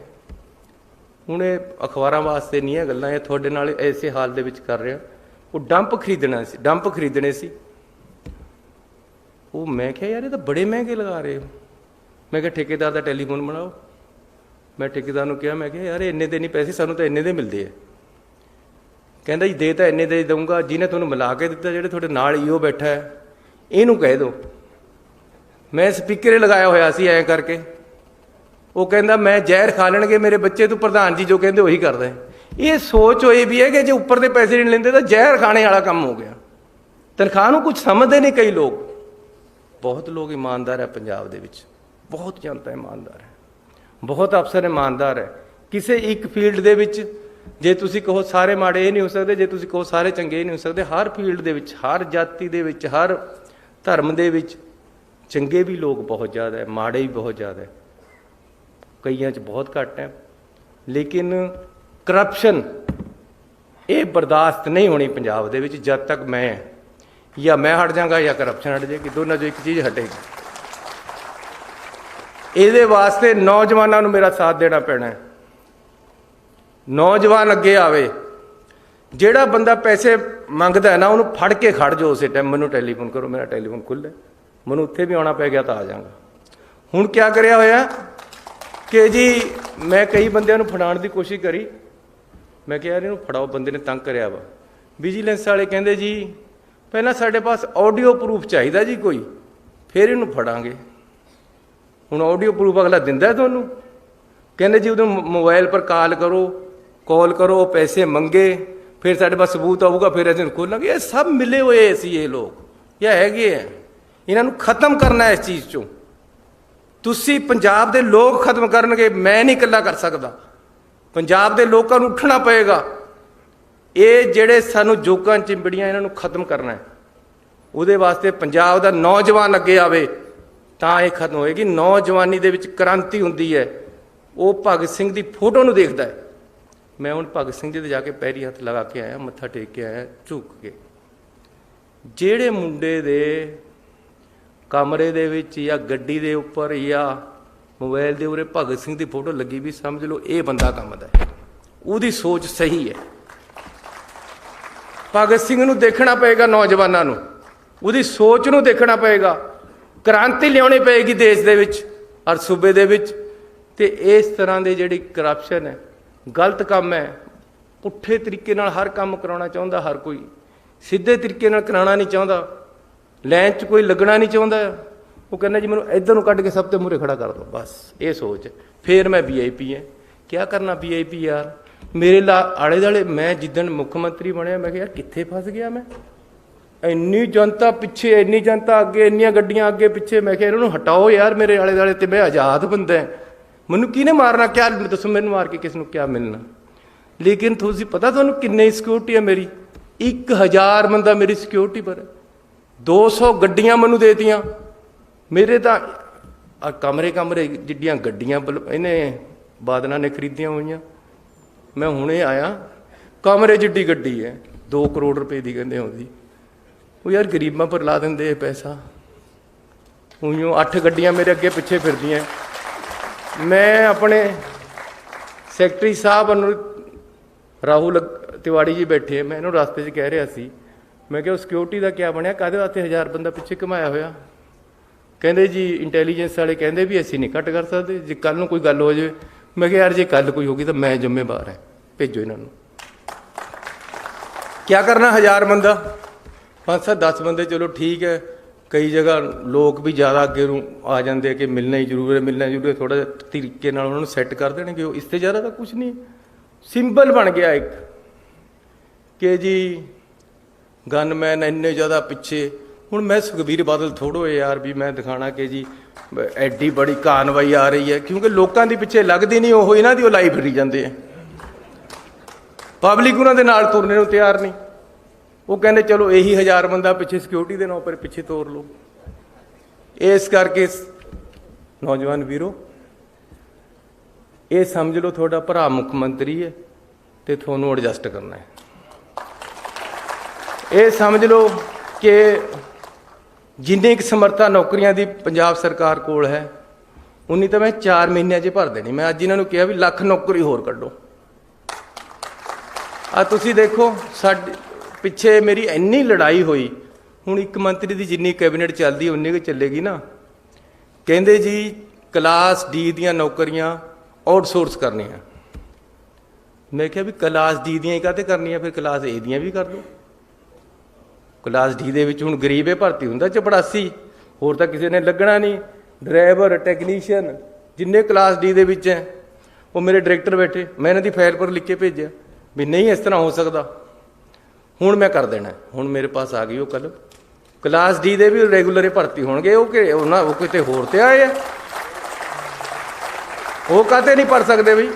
हुण अखबारां वास्ते नहीं है गल्लां, तुहाडे नाल ऐसे हाल दे विच कर रहा। वो डंप खरीदने सी। वो मैं क्या यार ये तो बड़े महंगे लगा रहे हो। मैं क्या ठेकेदार का टैलीफोन बनाओ। मैं ठेकेदार नूं कहा, मैं क्या यार इन्ने दे नहीं पैसे, सानूं तो इन्ने दे मिलते हैं। कहंदा जी दे तो इन्ने दे दूँगा, जिन्हें तुहानूं मिला के दिता, जिहड़े तुहाडे नाल ईओ बैठा है, इहनूं कह दो। मैं स्पीकर लगाया होया सी ऐ करके। वो कहता मैं जहर खा लेंगे मेरे बच्चे, तू प्रधान जी जो कहते वही करदा है। ये सोच होई भी है कि जो ऊपर के पैसे नहीं लेंदे तो जहर खाने वाला काम हो गया। तनख्वाह नूं कुछ समझते नहीं कई लोग। बहुत लोग ईमानदार है पंजाब दे विच, बहुत जनता ईमानदार है, बहुत अफसर ईमानदार है। किसी एक फील्ड दे विच जे तुसीं कहो सारे माड़े ये नहीं हो सकते, जे तुसीं कहो सारे चंगे नहीं हो सकते। हर फील्ड दे विच, हर जाति दे विच, हर धर्म दे विच चंगे भी लोग बहुत ज़्यादा है, माड़े भी बहुत ज़्यादा है, कईयां च बहुत घट है। लेकिन करप्शन ये बर्दाश्त नहीं होनी पंजाब दे विच जब तक मैं या मैं हट जाऊँगा या करप्शन हट जाएगी, दोनों जो एक चीज़ हटेगी। ये वास्ते नौजवानों को मेरा साथ देना पैना है। नौजवान अगे आवे, जेड़ा बंदा पैसे मंगता है ना उन्होंने फड़ के खड़ जाओ उस टाइम, मैनू टैलीफोन करो, मेरा टैलीफोन खुले, मैनू उत्थे भी आना पै गया तो आ जाऊँगा। हुण क्या कराया होया कि जी मैं कई बंदियां नूं फड़ाउण की कोशिश करी, मैं कहा यार इन्हूं फड़ाओ, बंदे ने तंग करिया वा। विजिलेंस वाले कहंदे जी पहला साडे पास ऑडियो प्रूफ चाहिदा जी कोई, फिर इन्हूं फड़ांगे। हुण ऑडियो प्रूफ अगला दिंदा है तुहानूं, कहंदे जी उदों मोबाइल पर कॉल करो, पैसे मंगे, फिर साडे पास सबूत आऊगा, फिर असीं खोलांगे। ये सब मिले हुए सी ये लोग, ये हैगे है। इन्हां नूं खत्म करना इस चीज़ चों। तुसीं पंजाब दे लोग खत्म करनगे, मैं नहीं इकल्ला कर सकदा। पंजाब दे लोकां नूं उठना पएगा। ये ਜਿਹੜੇ ਸਾਨੂੰ ਜੋਕਾਂ ਚਿੰਬੜੀਆਂ ਇਹਨਾਂ ਨੂੰ ਖਤਮ ਕਰਨਾ ਹੈ, ਉਹਦੇ ਵਾਸਤੇ ਪੰਜਾਬ ਦਾ ਨੌਜਵਾਨ ਅੱਗੇ ਆਵੇ ਤਾਂ ਇਹ ਖਤਮ ਹੋਏਗੀ। ਨੌਜਵਾਨੀ ਦੇ ਵਿੱਚ ਕ੍ਰਾਂਤੀ ਹੁੰਦੀ ਹੈ। ਉਹ ਭਗਤ ਸਿੰਘ ਦੀ ਫੋਟੋ ਨੂੰ ਦੇਖਦਾ ਹੈ। ਮੈਂ ਹੁਣ ਭਗਤ ਸਿੰਘ ਜੀ ਦੇ ਜਾ ਕੇ ਪੈਰੀ ਹੱਥ ਲਗਾ ਕੇ ਆਇਆ, ਮੱਥਾ ਟੇਕ ਕੇ ਆਇਆ ਝੁਕ ਕੇ। ਜਿਹੜੇ ਮੁੰਡੇ ਦੇ ਕਮਰੇ ਦੇ ਵਿੱਚ ਜਾਂ ਗੱਡੀ ਦੇ ਉੱਪਰ ਜਾਂ ਮੋਬਾਈਲ ਦੇ ਉਰੇ ਭਗਤ ਸਿੰਘ ਦੀ ਫੋਟੋ ਲੱਗੀ ਵੀ, ਸਮਝ ਲਓ ਇਹ ਬੰਦਾ ਕੰਮ ਦਾ ਹੈ, ਉਹਦੀ ਸੋਚ ਸਹੀ ਹੈ। ਭਗਤ ਸਿੰਘ ਨੂੰ ਦੇਖਣਾ ਪਏਗਾ, ਨੌਜਵਾਨਾਂ ਨੂੰ ਉਹਦੀ ਸੋਚ ਨੂੰ ਦੇਖਣਾ ਪਏਗਾ। ਕ੍ਰਾਂਤੀ ਲਿਆਉਣੀ ਪਏਗੀ ਦੇਸ਼ ਦੇ ਵਿੱਚ ਔਰ ਸੂਬੇ ਦੇ ਵਿੱਚ। ਤੇ ਇਸ ਤਰ੍ਹਾਂ ਦੇ ਜਿਹੜੀ ਕਰਪਸ਼ਨ ਹੈ, ਗਲਤ ਕੰਮ ਹੈ, ਪੁੱਠੇ ਤਰੀਕੇ ਨਾਲ ਹਰ ਕੰਮ ਕਰਾਉਣਾ ਚਾਹੁੰਦਾ ਹਰ ਕੋਈ, ਸਿੱਧੇ ਤਰੀਕੇ ਨਾਲ ਕਰਾਉਣਾ ਨਹੀਂ ਚਾਹੁੰਦਾ, ਲਾਈਨ 'ਚ ਕੋਈ ਲੱਗਣਾ ਨਹੀਂ ਚਾਹੁੰਦਾ। ਉਹ ਕਹਿੰਦਾ ਜੀ ਮੈਨੂੰ ਇੱਧਰ ਨੂੰ ਕੱਢ ਕੇ ਸਭ ਤੋਂ ਮੂਹਰੇ ਖੜਾ ਕਰ ਦਿਓ, ਬਸ ਇਹ ਸੋਚ। ਫਿਰ ਮੈਂ VIP ਹੈ, ਕਿਆ ਕਰਨਾ VIP ਯਾਰ। ਮੇਰੇ ਆਲੇ ਦੁਆਲੇ ਮੈਂ ਜਿੱਦਣ ਮੁੱਖ ਮੰਤਰੀ ਬਣਿਆ, ਮੈਂ ਕਿਹਾ ਯਾਰ ਕਿੱਥੇ ਫਸ ਗਿਆ ਮੈਂ। ਇੰਨੀ ਜਨਤਾ ਪਿੱਛੇ, ਇੰਨੀ ਜਨਤਾ ਅੱਗੇ, ਇੰਨੀਆਂ ਗੱਡੀਆਂ ਅੱਗੇ ਪਿੱਛੇ। ਮੈਂ ਕਿਹਾ ਇਹਨਾਂ ਨੂੰ ਹਟਾਓ ਯਾਰ ਮੇਰੇ ਆਲੇ ਦੁਆਲੇ, ਤੇ ਮੈਂ ਆਜ਼ਾਦ ਬੰਦਾ, ਮੈਨੂੰ ਕਿਹਨੇ ਮਾਰਨਾ, ਕਿਆ ਦੱਸੋ ਮੈਨੂੰ ਮਾਰ ਕੇ ਕਿਸ ਨੂੰ ਕਿਆ ਮਿਲਣਾ। ਲੇਕਿਨ ਤੁਸੀਂ ਪਤਾ ਤੁਹਾਨੂੰ ਕਿੰਨੀ ਸਿਕਿਉਰਿਟੀ ਹੈ ਮੇਰੀ? 1000 ਬੰਦਾ ਮੇਰੀ ਸਿਕਿਉਰਿਟੀ ਪਰ, 200 ਗੱਡੀਆਂ ਮੈਨੂੰ ਦੇਤੀਆਂ। ਮੇਰੇ ਤਾਂ ਕਮਰੇ ਜਿੱਡੀਆਂ ਗੱਡੀਆਂ ਇਹਨੇ ਬਾਦਲਾਂ ਨੇ ਖਰੀਦੀਆਂ ਹੋਈਆਂ। ਮੈਂ ਹੁਣੇ ਆਇਆ, ਕਮਰੇ ਜਿੱਡੀ ਗੱਡੀ ਹੈ, 2 ਕਰੋੜ ਰੁਪਏ ਦੀ ਕਹਿੰਦੇ ਆਉਂਦੀ। ਉਹ ਯਾਰ ਗਰੀਬਾਂ ਪਰ ਲਾ ਦਿੰਦੇ ਇਹ ਪੈਸਾ। ਉਈਓ 8 ਗੱਡੀਆਂ ਮੇਰੇ ਅੱਗੇ ਪਿੱਛੇ ਫਿਰਦੀਆਂ। ਮੈਂ ਆਪਣੇ ਸੈਕਟਰੀ ਸਾਹਿਬ ਨੂੰ, ਰਾਹੁਲ ਤਿਵਾੜੀ ਜੀ ਬੈਠੇ, ਮੈਂ ਇਹਨੂੰ ਰਸਤੇ 'ਚ ਕਹਿ ਰਿਹਾ ਸੀ, ਮੈਂ ਕਿਹਾ ਉਹ ਸਿਕਿਉਰਿਟੀ ਦਾ ਕਿਆ ਬਣਿਆ, ਕਾਹਦੇ ਵਾਸਤੇ 1000 ਬੰਦਾ ਪਿੱਛੇ ਘੁਮਾਇਆ ਹੋਇਆ? ਕਹਿੰਦੇ ਜੀ ਇੰਟੈਲੀਜੈਂਸ ਵਾਲੇ ਕਹਿੰਦੇ ਵੀ ਅਸੀਂ ਨਹੀਂ ਘੱਟ ਕਰ ਸਕਦੇ, ਜੇ ਕੱਲ੍ਹ ਨੂੰ ਕੋਈ ਗੱਲ ਹੋ ਜਾਵੇ। ਮੈਂ ਕਿਹਾ ਯਾਰ ਜੇ ਕੱਲ੍ਹ ਕੋਈ ਹੋ ਗਈ ਤਾਂ ਮੈਂ ਜ਼ਿੰਮੇਵਾਰ ਹੈ, ਭੇਜੋ ਇਹਨਾਂ ਨੂੰ। ਕਿਆ ਕਰਨਾ 1000 ਬੰਦਾ, 5-7 10 ਬੰਦੇ ਚਲੋ ਠੀਕ ਹੈ। ਕਈ ਜਗ੍ਹਾ ਲੋਕ ਵੀ ਜ਼ਿਆਦਾ ਅੱਗੇ ਨੂੰ ਆ ਜਾਂਦੇ ਕਿ ਮਿਲਣਾ ਹੀ ਜ਼ਰੂਰ ਹੈ, ਥੋੜ੍ਹਾ ਜਿਹਾ ਤਰੀਕੇ ਨਾਲ ਉਹਨਾਂ ਨੂੰ ਸੈੱਟ ਕਰ ਦੇਣਗੇ। ਉਹ ਇਸ ਤੋਂ ਜ਼ਿਆਦਾ ਤਾਂ ਕੁਛ ਨਹੀਂ। ਸਿੰਬਲ ਬਣ ਗਿਆ ਇੱਕ ਕਿ ਜੀ ਗਨਮੈਨ ਇੰਨੇ ਜ਼ਿਆਦਾ ਪਿੱਛੇ। ਹੁਣ ਮੈਂ ਸੁਖਬੀਰ ਬਾਦਲ ਥੋੜ੍ਹੋ ਯਾਰ ਵੀ ਮੈਂ ਦਿਖਾਣਾ ਕਿ ਜੀ ਐਡੀ ਬੜੀ ਕਾਰਵਾਈ ਆ ਰਹੀ ਹੈ, ਕਿਉਂਕਿ ਲੋਕਾਂ ਦੀ ਪਿੱਛੇ ਲੱਗਦੀ ਨਹੀਂ, ਉਹ ਇਹਨਾਂ ਦੀ ਉਹ ਲਾਈ ਫਿਰੀ ਜਾਂਦੇ ਆ। ਪਬਲਿਕ ਉਹਨਾਂ ਦੇ ਨਾਲ ਤੁਰਨੇ ਨੂੰ ਤਿਆਰ ਨਹੀਂ। ਉਹ ਕਹਿੰਦੇ ਚਲੋ ਇਹੀ 1000 ਬੰਦਾ ਪਿੱਛੇ ਸਿਕਿਉਰਿਟੀ ਦੇ ਨਾਂ ਪਰ ਪਿੱਛੇ ਤੋਰ ਲਓ। ਇਸ ਕਰਕੇ ਨੌਜਵਾਨ ਵੀਰੋ, ਇਹ ਸਮਝ ਲਓ ਤੁਹਾਡਾ ਭਰਾ ਮੁੱਖ ਮੰਤਰੀ ਹੈ ਤੇ ਤੁਹਾਨੂੰ ਐਡਜਸਟ ਕਰਨਾ ਹੈ। ਇਹ ਸਮਝ ਲਓ ਕਿ ਜਿੰਨੀ ਕੁ ਸਮਰੱਥਾ ਨੌਕਰੀਆਂ ਦੀ ਪੰਜਾਬ ਸਰਕਾਰ ਕੋਲ ਹੈ, ਉਨੀ ਤਾਂ ਮੈਂ 4 ਮਹੀਨਿਆਂ 'ਚ ਭਰ ਦੇਣੀ। ਮੈਂ ਅੱਜ ਇਹਨਾਂ ਨੂੰ ਕਿਹਾ ਵੀ 1,00,000 ਨੌਕਰੀ ਹੋਰ ਕੱਢੋ। ਆ ਤੁਸੀਂ ਦੇਖੋ ਸਾਡੇ ਪਿੱਛੇ ਮੇਰੀ ਇੰਨੀ ਲੜਾਈ ਹੋਈ। ਹੁਣ ਇੱਕ ਮੰਤਰੀ ਦੀ ਜਿੰਨੀ ਕੈਬਨਿਟ ਚੱਲਦੀ ਉਨੀ ਕੁ ਚੱਲੇਗੀ ਨਾ। ਕਹਿੰਦੇ ਜੀ ਕਲਾਸ D ਦੀਆਂ ਨੌਕਰੀਆਂ ਆਊਟਸੋਰਸ ਕਰਨੀਆਂ। ਮੈਂ ਕਿਹਾ ਵੀ ਕਲਾਸ D ਦੀਆਂ ਹੀ ਕਾਹਤੇ ਕਰਨੀਆਂ, ਫਿਰ ਕਲਾਸ A ਦੀਆਂ ਵੀ ਕਰ ਲਓ। ਕਲਾਸ D ਦੇ ਵਿੱਚ ਹੁਣ ਗਰੀਬੇ ਭਰਤੀ ਹੁੰਦਾ ਚਪੜਾਸੀ, ਹੋਰ ਤਾਂ ਕਿਸੇ ਨੇ ਲੱਗਣਾ ਨਹੀਂ। ਡਰਾਈਵਰ, ਟੈਕਨੀਸ਼ੀਅਨ ਜਿੰਨੇ ਕਲਾਸ D ਦੇ ਵਿੱਚ ਹੈ, ਉਹ ਮੇਰੇ ਡਾਇਰੈਕਟਰ ਬੈਠੇ, ਮੈਂ ਇਹਨਾਂ ਦੀ ਫਾਈਲ ਪਰ ਲਿਖ ਕੇ ਭੇਜਿਆ ਵੀ ਨਹੀਂ ਇਸ ਤਰ੍ਹਾਂ ਹੋ ਸਕਦਾ। ਹੁਣ ਮੈਂ ਕਰ ਦੇਣਾ। ਹੁਣ ਮੇਰੇ ਪਾਸ ਆ ਗਈ ਉਹ ਕੱਲ੍ਹ। ਕਲਾਸ D ਦੇ ਵੀ ਰੈਗੂਲਰ ਭਰਤੀ ਹੋਣਗੇ। ਉਹ ਕਿਤੇ ਹੋਰ ਤੇ ਆਏ ਆ, ਉਹ ਕਾਹਤੇ ਨਹੀਂ ਪੜ੍ਹ ਸਕਦੇ ਬਈ?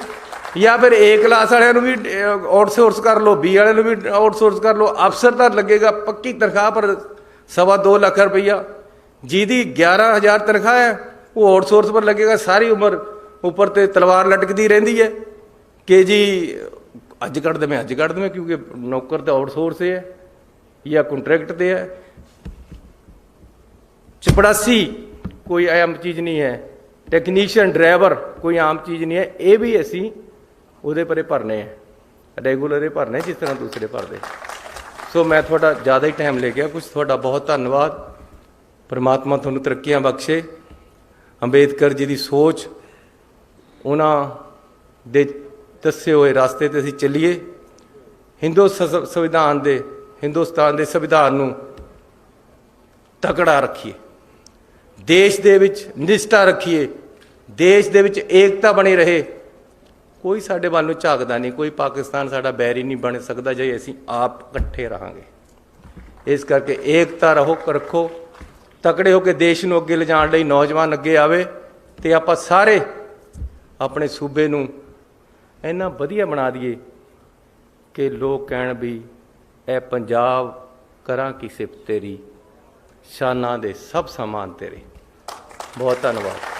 ਜਾਂ ਫਿਰ A ਕਲਾਸ ਵਾਲਿਆਂ ਨੂੰ ਵੀ ਆਊਟਸੋਰਸ ਕਰ ਲਓ, B ਵਾਲਿਆਂ ਨੂੰ ਵੀ ਆਊਟਸੋਰਸ ਕਰ ਲਓ। ਅਫਸਰ ਤਾਂ ਲੱਗੇਗਾ ਪੱਕੀ ਤਨਖਾਹ ਪਰ 2.25 ਲੱਖ ਰੁਪਈਆ। ਜਿਹਦੀ 11,000 ਤਨਖਾਹ ਹੈ ਉਹ ਆਊਟਸੋਰਸ ਪਰ ਲੱਗੇਗਾ। ਸਾਰੀ ਉਮਰ ਉੱਪਰ ਤੇ ਤਲਵਾਰ ਲਟਕਦੀ ਰਹਿੰਦੀ ਹੈ ਕਿ ਜੀ ਅੱਜ ਕੱਢ ਦੇਵੇਂ, ਅੱਜ ਕੱਢ ਦੇਵੇਂ, ਕਿਉਂਕਿ ਨੌਕਰ ਤਾਂ ਆਊਟਸੋਰਸ ਹੈ ਜਾਂ ਕੰਟਰੈਕਟ 'ਤੇ ਹੈ। ਚਪੜਾਸੀ ਕੋਈ ਆਮ ਚੀਜ਼ ਨਹੀਂ ਹੈ, ਟੈਕਨੀਸ਼ੀਅਨ, ਡਰਾਈਵਰ ਕੋਈ ਆਮ ਚੀਜ਼ ਨਹੀਂ ਹੈ। ਇਹ ਵੀ ਅਸੀਂ ਉਹਦੇ ਪਰੇ ਭਰਨੇ ਹੈ, ਰੈਗੂਲਰ ਭਰਨੇ ਜਿਸ ਤਰ੍ਹਾਂ ਦੂਸਰੇ ਭਰਦੇ। ਸੋ ਮੈਂ ਤੁਹਾਡਾ ਜ਼ਿਆਦਾ ਹੀ ਟਾਈਮ ਲੈ ਗਿਆ ਕੁਛ। ਤੁਹਾਡਾ ਬਹੁਤ ਧੰਨਵਾਦ। ਪਰਮਾਤਮਾ ਤੁਹਾਨੂੰ ਤਰੱਕੀਆਂ ਬਖਸ਼ੇ। ਅੰਬੇਦਕਰ ਜੀ ਦੀ ਸੋਚ, ਉਹਨਾਂ ਦੇ ਦੱਸੇ ਹੋਏ ਰਸਤੇ 'ਤੇ ਅਸੀਂ ਚੱਲੀਏ। ਹਿੰਦੁਸਤਾਨ ਦੇ ਸੰਵਿਧਾਨ ਨੂੰ ਤਕੜਾ ਰੱਖੀਏ, ਦੇਸ਼ ਦੇ ਵਿੱਚ ਨਿਸ਼ਠਾ ਰੱਖੀਏ, ਦੇਸ਼ ਦੇ ਵਿੱਚ ਏਕਤਾ ਬਣੀ ਰਹੇ। ਕੋਈ ਸਾਡੇ ਵੱਲ ਨੂੰ ਝਾਕਦਾ ਨਹੀਂ, ਕੋਈ ਪਾਕਿਸਤਾਨ ਸਾਡਾ ਬੈਰੀ ਨਹੀਂ ਬਣ ਸਕਦਾ ਜੇ ਅਸੀਂ ਆਪ ਇਕੱਠੇ ਰਹਾਂਗੇ। ਇਸ ਕਰਕੇ ਏਕਤਾ ਰੱਖੋ, ਤਕੜੇ ਹੋ ਕੇ ਦੇਸ਼ ਨੂੰ ਅੱਗੇ ਲਿਜਾਣ ਲਈ ਨੌਜਵਾਨ ਅੱਗੇ ਆਵੇ ਤੇ ਆਪਾਂ ਸਾਰੇ ਆਪਣੇ ਸੂਬੇ ਨੂੰ ਇੰਨਾ ਵਧੀਆ ਬਣਾ ਦਈਏ ਕਿ ਲੋਕ ਕਹਿਣ ਵੀ ਇਹ ਪੰਜਾਬ ਕਰਾਂ ਕੀ ਸਿਫਤ ਤੇਰੀ, ਸ਼ਾਨਾਂ ਦੇ ਸਭ ਸਮਾਨ ਤੇਰੇ। ਬਹੁਤ ਧੰਨਵਾਦ।